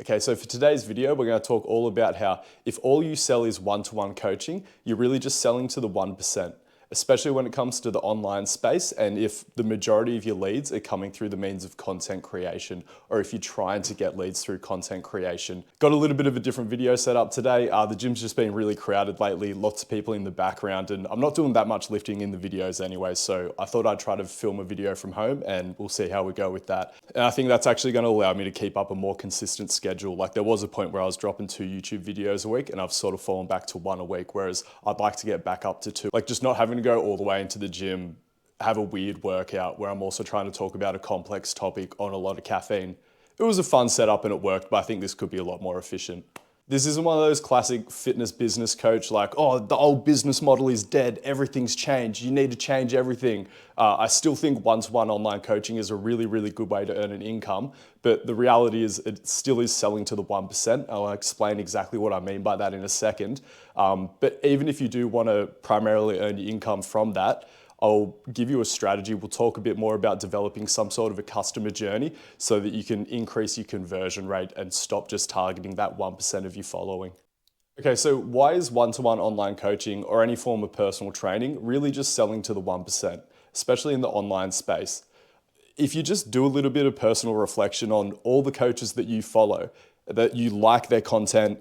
Okay, so for today's video, we're going to talk all about how if all you sell is one-to-one coaching, you're really just selling to the 1%, especially when it comes to the online space and if the majority of your leads are coming through the means of content creation or if you're trying to get leads through content creation. Got a little bit of a different video set up today. The gym's just been really crowded lately, lots of people in the background, and I'm not doing that much lifting in the videos anyway, so I thought I'd try to film a video from home and we'll see how we go with that. And I think that's actually going to allow me to keep up a more consistent schedule. Like there was a point where I was dropping 2 YouTube videos a week and I've sort of fallen back to 1 a week, whereas I'd like to get back up to 2. Like just not having to go all the way into the gym, have a weird workout where I'm also trying to talk about a complex topic on a lot of caffeine. It was a fun setup and it worked, but I think this could be a lot more efficient. This isn't one of those classic fitness business coach like, oh, the old business model is dead, everything's changed, you need to change everything. I still think one-to-one online coaching is a really, really good way to earn an income, but the reality is it still is selling to the 1%. I'll explain exactly what I mean by that in a second. But even if you do want to primarily earn your income from that, I'll give you a strategy. We'll talk a bit more about developing some sort of a customer journey so that you can increase your conversion rate and stop just targeting that 1% of your following. Okay, so why is one-to-one online coaching or any form of personal training really just selling to the 1%, especially in the online space? If you just do a little bit of personal reflection on all the coaches that you follow, that you like their content,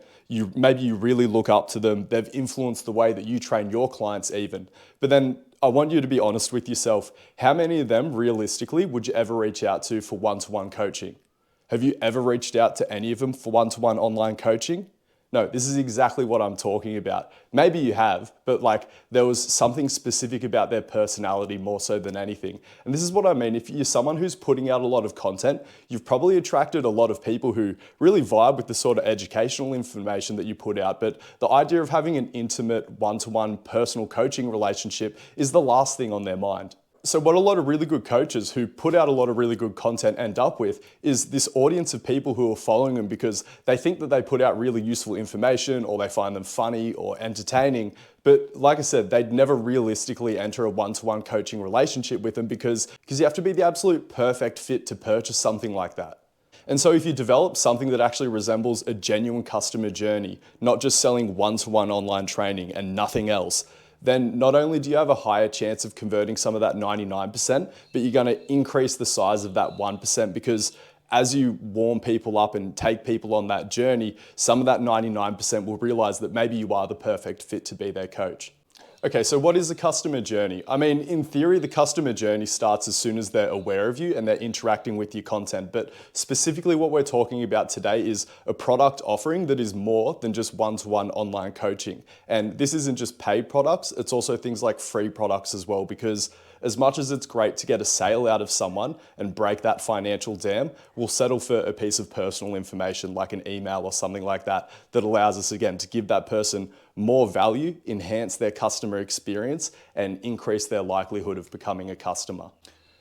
maybe you really look up to them, they've influenced the way that you train your clients even. But then I want you to be honest with yourself. How many of them realistically would you ever reach out to for one-to-one coaching? Have you ever reached out to any of them for one-to-one online coaching? No, this is exactly what I'm talking about. Maybe you have, but like there was something specific about their personality more so than anything. And this is what I mean. If you're someone who's putting out a lot of content, you've probably attracted a lot of people who really vibe with the sort of educational information that you put out. But the idea of having an intimate one-to-one personal coaching relationship is the last thing on their mind. So what a lot of really good coaches who put out a lot of really good content end up with is this audience of people who are following them because they think that they put out really useful information or they find them funny or entertaining. But like I said, they'd never realistically enter a one-to-one coaching relationship with them because you have to be the absolute perfect fit to purchase something like that. And so if you develop something that actually resembles a genuine customer journey, not just selling one-to-one online training and nothing else, then not only do you have a higher chance of converting some of that 99%, but you're going to increase the size of that 1% because as you warm people up and take people on that journey, some of that 99% will realize that maybe you are the perfect fit to be their coach. Okay, so what is a customer journey? I mean, in theory, the customer journey starts as soon as they're aware of you and they're interacting with your content. But specifically what we're talking about today is a product offering that is more than just one-to-one online coaching. And this isn't just paid products, it's also things like free products as well, because as much as it's great to get a sale out of someone and break that financial dam, we'll settle for a piece of personal information like an email or something like that that allows us, again, to give that person more value, enhance their customer experience, and increase their likelihood of becoming a customer.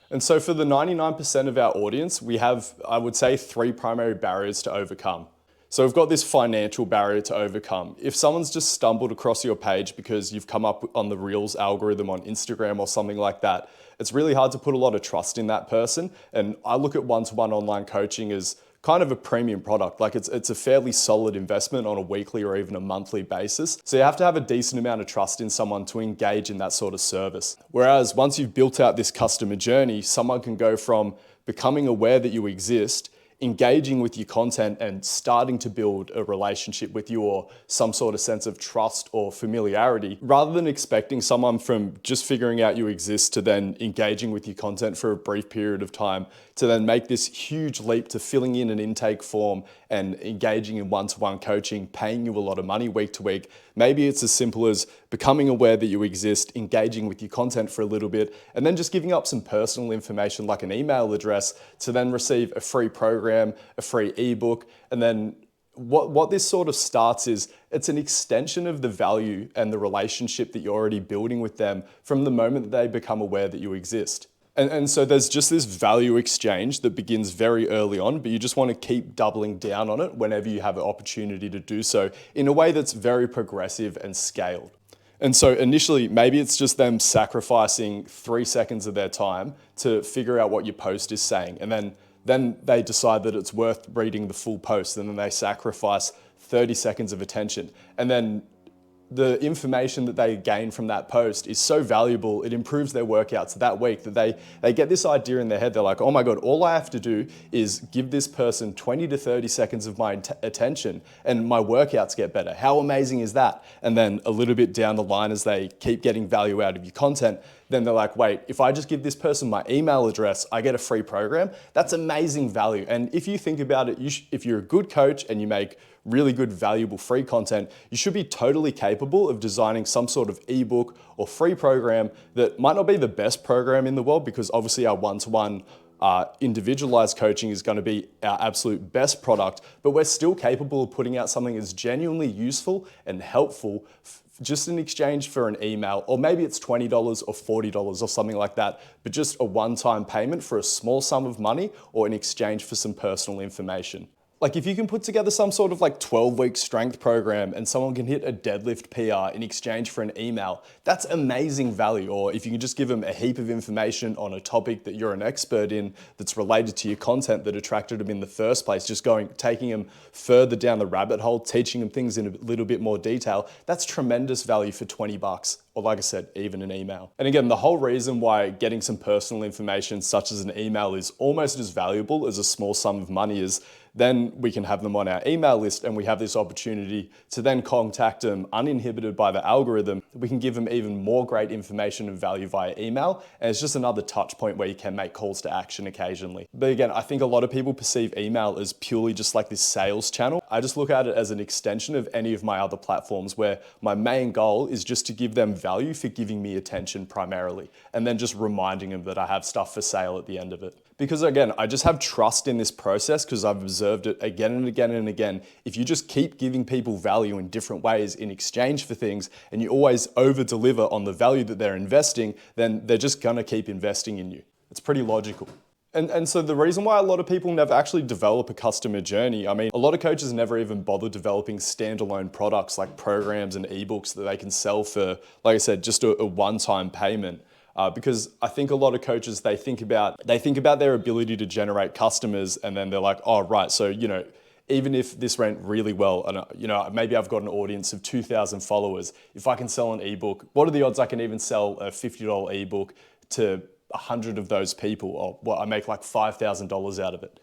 And so for the 99% of our audience, we have, I would say, 3 primary barriers to overcome. So we've got this financial barrier to overcome. If someone's just stumbled across your page because you've come up on the Reels algorithm on Instagram or something like that, it's really hard to put a lot of trust in that person. And I look at one-to-one online coaching as kind of a premium product. Like it's a fairly solid investment on a weekly or even a monthly basis. So you have to have a decent amount of trust in someone to engage in that sort of service. Whereas once you've built out this customer journey, someone can go from becoming aware that you exist, engaging with your content and starting to build a relationship with you or some sort of sense of trust or familiarity, rather than expecting someone from just figuring out you exist to then engaging with your content for a brief period of time to then make this huge leap to filling in an intake form and engaging in one-to-one coaching, paying you a lot of money week to week. Maybe it's as simple as becoming aware that you exist, engaging with your content for a little bit, and then just giving up some personal information like an email address to then receive a free program, a free ebook. And then what this sort of starts is it's an extension of the value and the relationship that you're already building with them from the moment that they become aware that you exist. And so there's just this value exchange that begins very early on, but you just want to keep doubling down on it whenever you have an opportunity to do so in a way that's very progressive and scaled. And so initially, maybe it's just them sacrificing 3 seconds of their time to figure out what your post is saying. And then then they decide that it's worth reading the full post, and then they sacrifice 30 seconds of attention. And then the information that they gain from that post is so valuable, it improves their workouts that week, that they get this idea in their head. They're like, oh my God, all I have to do is give this person 20 to 30 seconds of my attention and my workouts get better. How amazing is that? And then a little bit down the line, as they keep getting value out of your content, then they're like, wait, if I just give this person my email address, I get a free program. That's amazing value. And if you think about it, if you're a good coach and you make really good, valuable free content, you should be totally capable of designing some sort of ebook or free program that might not be the best program in the world, because obviously our one-to-one individualized coaching is going to be our absolute best product, but we're still capable of putting out something that's genuinely useful and helpful just in exchange for an email, or maybe it's $20 or $40 or something like that, but just a one-time payment for a small sum of money or in exchange for some personal information. Like if you can put together some sort of like 12-week strength program and someone can hit a deadlift PR in exchange for an email, that's amazing value. Or if you can just give them a heap of information on a topic that you're an expert in that's related to your content that attracted them in the first place, just taking them further down the rabbit hole, teaching them things in a little bit more detail, that's tremendous value for 20 bucks. Or like I said, even an email. And again, the whole reason why getting some personal information such as an email is almost as valuable as a small sum of money is then we can have them on our email list and we have this opportunity to then contact them uninhibited by the algorithm. We can give them even more great information and value via email. And it's just another touch point where you can make calls to action occasionally. But again, I think a lot of people perceive email as purely just like this sales channel. I just look at it as an extension of any of my other platforms where my main goal is just to give them value for giving me attention primarily, and then just reminding them that I have stuff for sale at the end of it. Because again, I just have trust in this process because I've observed it again and again and again. If you just keep giving people value in different ways in exchange for things, and you always over deliver on the value that they're investing, then they're just gonna keep investing in you. It's pretty logical. And so the reason why a lot of people never actually develop a customer journey, I mean, a lot of coaches never even bother developing standalone products like programs and ebooks that they can sell for, like I said, just a one-time payment. Because I think a lot of coaches, they think about their ability to generate customers, and then they're like, oh, right, so, even if this went really well, and maybe I've got an audience of 2,000 followers, if I can sell an ebook, what are the odds I can even sell a $50 ebook to 100 of those people? Or well, I make like $5,000 out of it.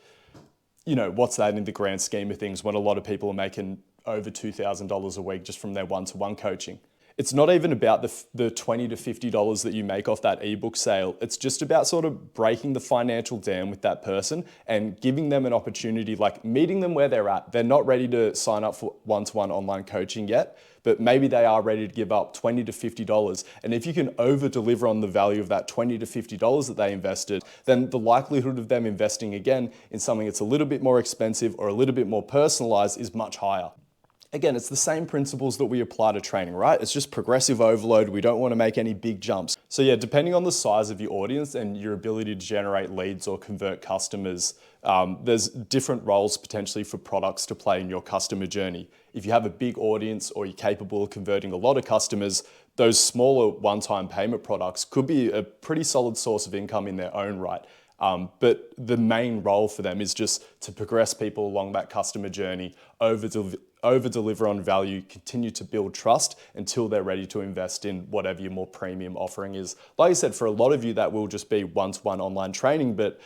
What's that in the grand scheme of things when a lot of people are making over $2,000 a week just from their one-to-one coaching? It's not even about the $20 to $50 that you make off that ebook sale. It's just about sort of breaking the financial dam with that person and giving them an opportunity, like meeting them where they're at. They're not ready to sign up for one-to-one online coaching yet, but maybe they are ready to give up $20 to $50. And if you can over deliver on the value of that $20 to $50 that they invested, then the likelihood of them investing again in something that's a little bit more expensive or a little bit more personalized is much higher. Again, it's the same principles that we apply to training, right? It's just progressive overload. We don't want to make any big jumps. So yeah, depending on the size of your audience and your ability to generate leads or convert customers, there's different roles potentially for products to play in your customer journey. If you have a big audience or you're capable of converting a lot of customers, those smaller one-time payment products could be a pretty solid source of income in their own right. But the main role for them is just to progress people along that customer journey, over deliver on value, continue to build trust until they're ready to invest in whatever your more premium offering is. Like I said, for a lot of you, that will just be one-to-one online training. But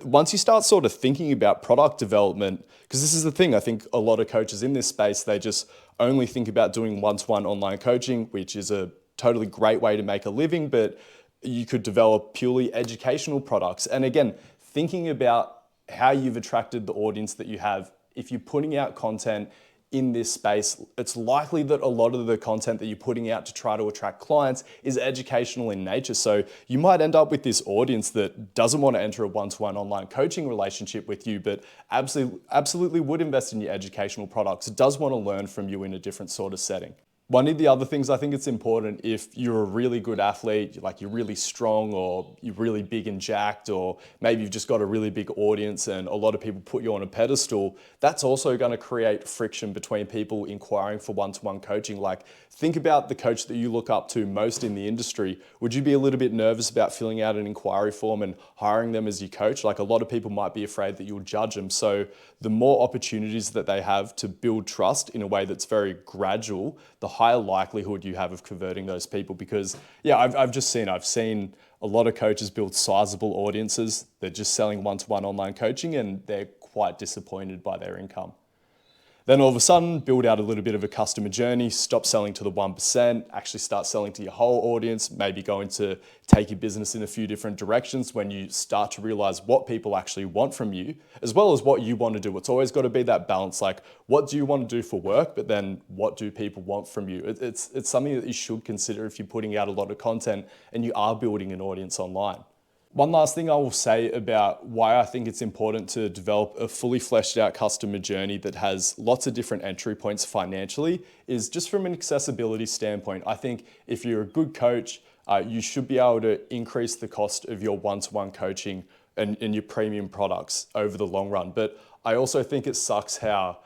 once you start sort of thinking about product development, because this is the thing, I think a lot of coaches in this space, they just only think about doing one-to-one online coaching, which is a totally great way to make a living, but you could develop purely educational products. And again, thinking about how you've attracted the audience that you have, if you're putting out content in this space, it's likely that a lot of the content that you're putting out to try to attract clients is educational in nature. So you might end up with this audience that doesn't want to enter a one-to-one online coaching relationship with you, but absolutely would invest in your educational products, does want to learn from you in a different sort of setting. One of the other things I think it's important, if you're a really good athlete, like you're really strong or you're really big and jacked, or maybe you've just got a really big audience and a lot of people put you on a pedestal, that's also going to create friction between people inquiring for one-to-one coaching. Like, think about the coach that you look up to most in the industry. Would you be a little bit nervous about filling out an inquiry form and hiring them as your coach? Like, a lot of people might be afraid that you'll judge them. So the more opportunities that they have to build trust in a way that's very gradual, the higher likelihood you have of converting those people. Because yeah, I've seen a lot of coaches build sizable audiences. They're just selling one-to-one online coaching and they're quite disappointed by their income. Then all of a sudden, build out a little bit of a customer journey, stop selling to the 1%, actually start selling to your whole audience, maybe going to take your business in a few different directions when you start to realize what people actually want from you, as well as what you want to do. It's always got to be that balance, like what do you want to do for work, but then what do people want from you? It's something that you should consider if you're putting out a lot of content and you are building an audience online. One last thing I will say about why I think it's important to develop a fully fleshed out customer journey that has lots of different entry points financially is just from an accessibility standpoint. I think if you're a good coach, you should be able to increase the cost of your one-to-one coaching and your premium products over the long run. But I also think it sucks how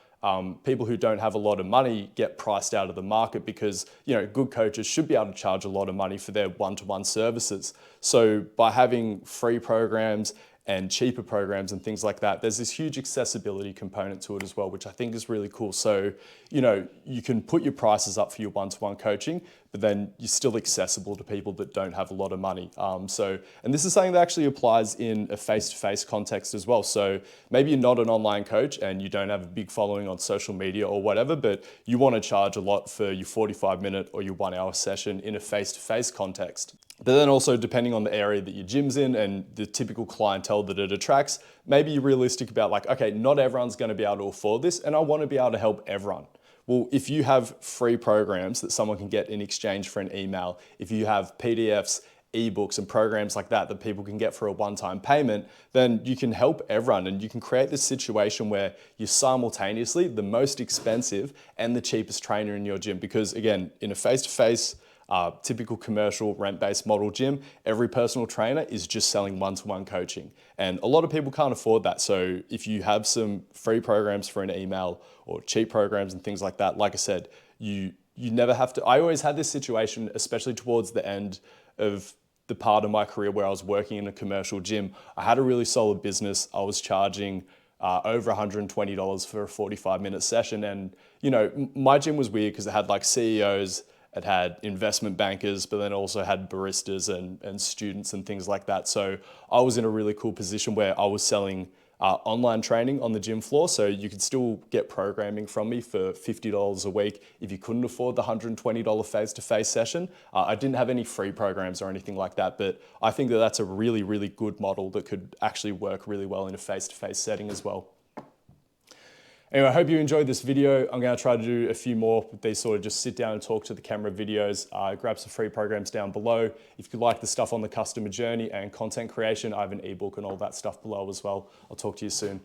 people who don't have a lot of money get priced out of the market because, you know, good coaches should be able to charge a lot of money for their one-to-one services. So by having free programs and cheaper programs and things like that, there's this huge accessibility component to it as well, which I think is really cool. So, you know, you can put your prices up for your one-to-one coaching, but then you're still accessible to people that don't have a lot of money. And this is something that actually applies in a face-to-face context as well. So maybe you're not an online coach and you don't have a big following on social media or whatever, but you want to charge a lot for your 45-minute or your 1 hour session in a face-to-face context. But then also, depending on the area that your gym's in and the typical clientele that it attracts, maybe you're realistic about like, okay, not everyone's going to be able to afford this and I want to be able to help everyone. Well, if you have free programs that someone can get in exchange for an email, if you have PDFs, ebooks and programs like that people can get for a one-time payment, then you can help everyone and you can create this situation where you're simultaneously the most expensive and the cheapest trainer in your gym. Because again, in a face-to-face typical commercial rent-based model gym, every personal trainer is just selling one-to-one coaching. And a lot of people can't afford that. So if you have some free programs for an email or cheap programs and things like that, like I said, you never have to. I always had this situation, especially towards the end of the part of my career where I was working in a commercial gym. I had a really solid business. I was charging over $120 for a 45-minute session. And, you know, my gym was weird because it had like CEOs, it had investment bankers, but then also had baristas and students and things like that. So I was in a really cool position where I was selling online training on the gym floor. So you could still get programming from me for $50 a week if you couldn't afford the $120 face-to-face session. I didn't have any free programs or anything like that, but I think that that's a really, really good model that could actually work really well in a face-to-face setting as well. Anyway, I hope you enjoyed this video. I'm going to try to do a few more with these sort of just sit down and talk to the camera videos. Grab some free programs down below. If you like the stuff on the customer journey and content creation, I have an ebook and all that stuff below as well. I'll talk to you soon.